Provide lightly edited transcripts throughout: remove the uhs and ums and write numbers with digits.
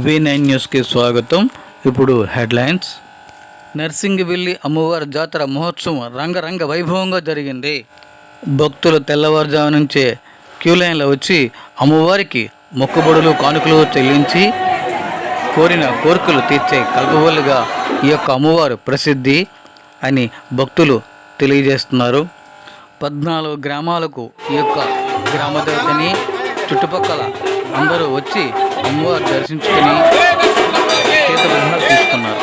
V9 న్యూస్కి స్వాగతం. ఇప్పుడు హెడ్లైన్స్. నర్సింగివిల్లి అమ్మవారి జాతర మహోత్సవం రంగరంగ వైభవంగా జరిగింది. భక్తులు తెల్లవారుజాము నుంచే క్యూ లైన్లో వచ్చి అమ్మవారికి మొక్కుబడులు కానుకలు చెల్లించి కోరిన కోరికలు తీర్చే కల్పవల్లిగా ఈ యొక్క అమ్మవారు ప్రసిద్ధి అని భక్తులు తెలియజేస్తున్నారు. 14 గ్రామాలకు ఈ యొక్క గ్రామదేవతని చుట్టుపక్కల అందరూ వచ్చి అమ్మవారు దర్శించుకుని తీర్థప్రసాదాలు తీసుకున్నారు.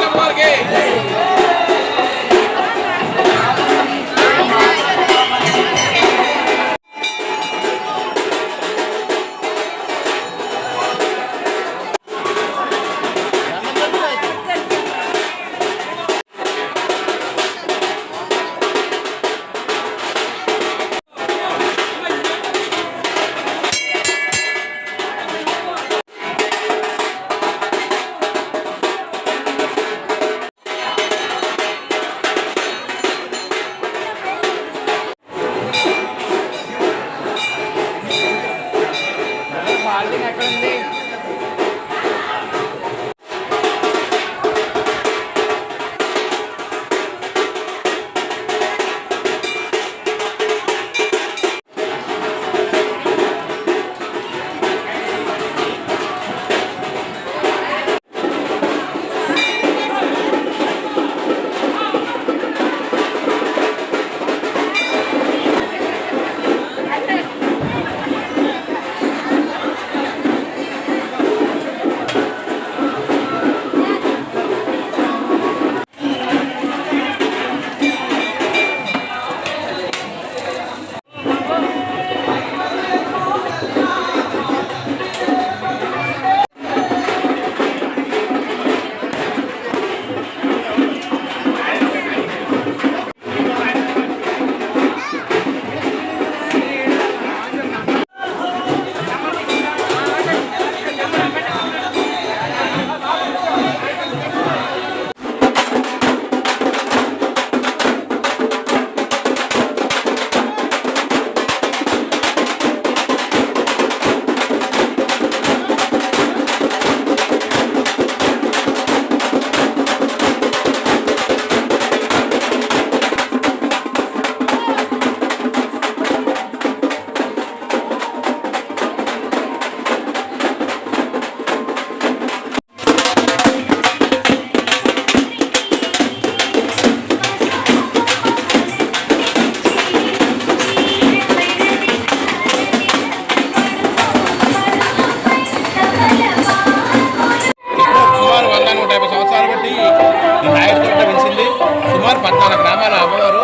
సుమారు 14 గ్రామాల అమ్మవారు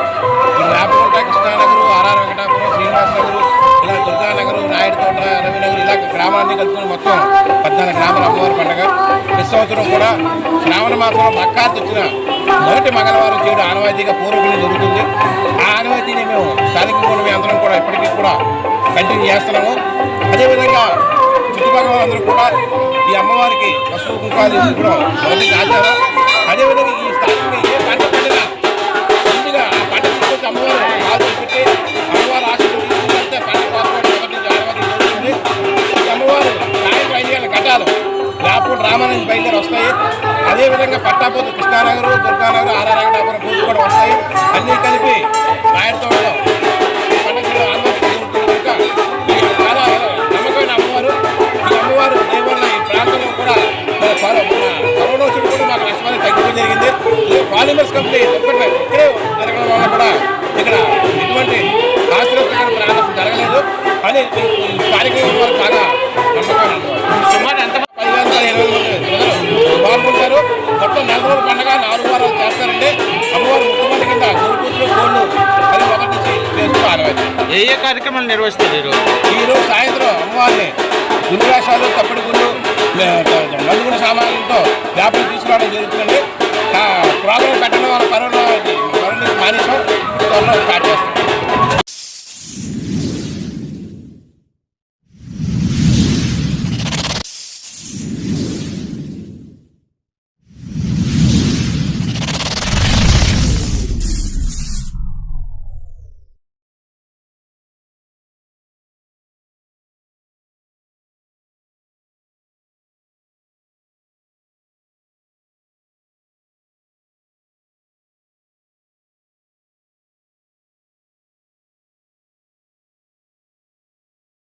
రాపకోట, కృష్ణానగరు, ఆర్ఆర్ వెంకటాపురం, శ్రీనివాస నగరు, ఇలా దుర్గానగరు, నాయుడుతోట, రవినగరు ఇలా గ్రామాలన్నీ కలుపుకొని మొత్తం 14 గ్రామాల అమ్మవారి పండుగ. ప్రతి సంవత్సరం కూడా శ్రావణ మాసంలో మక్కార్తి వచ్చిన మొదటి మంగళవారం చేయడం ఆనవాయితీగా పూర్వకులు జరుగుతుంది. ఆ ఆనవాయితీని మేము స్థానికంగా మీ అందరం కూడా ఇప్పటికీ కూడా కంటిన్యూ చేస్తున్నాము. అదేవిధంగా చుట్టుపక్కల అందరూ కూడా ఈ అమ్మవారికి పసుపు కుంకాలు కూడా మొదటి ఆచారం. అదేవిధంగా ఈ స్థానికంగా ఏ పంట పండినా ముందుగా ఆ పంట తీసుకొచ్చి అమ్మవారు ఆశలు పెట్టి అమ్మవారు ఆశలు తీసుకుంటే పంట పాల్గొని మొదటి నుంచి ఆనవాయితీ జరుగుతుంది. ఈ అమ్మవారు సాయంత్రం 5 గంటల ఘటాలు రాపూర్ రామానంద బయలుదేరి వస్తాయి. అదేవిధంగా పట్టాపోతు, కృష్ణానగరు, దుర్గానగరు, ఆర్ఆర్ వెంకటాపురం పూజలు కూడా వస్తాయి. అన్నీ కలిపి నాయుడుతోటలో పండుగలో ఆందోళన కనుక చాలా నమ్మకమైన అమ్మవారు. ఈ అమ్మవారు దేవల్ల ఈ ప్రాంతంలో కూడా కరోనా వచ్చి కూడా మాకు నష్టమైన తగ్గించడం జరిగింది. పాలిమర్స్ కంపెనీ ఇక్కడే జరగడం వల్ల కూడా ఇక్కడ ఎటువంటి ఆశ్రయకరమైన ప్రాంతం జరగలేదు అని స్థానికంగా వాళ్ళు బాగా నమ్మకం. సుమారు ఎంత 15,000-20,000 మంది పాల్గొంటారు. మొత్తం 4 రోజుల పండుగ 4 వారాలు చేస్తారండి. అమ్మవారు ముఖ్యమంత్రి కింద గొరుకూతులు కోళ్ళు అది మొదటి నుంచి చేస్తూ ఆనవాయితీ. ఏ కార్యక్రమాలు నిర్వహిస్తారు? ఈరోజు సాయంత్రం అమ్మవారిని గుండ్రాశాలు, తప్పటి గుళ్ళు, నలుగురు సామాన్లతో వ్యాపారం తీసుకురావడం జరుగుతుందండి. ప్రోగ్రాం పెట్టడం వల్ల కరోనా మానేసాం. త్వరలో స్టార్ట్ చేస్తాం.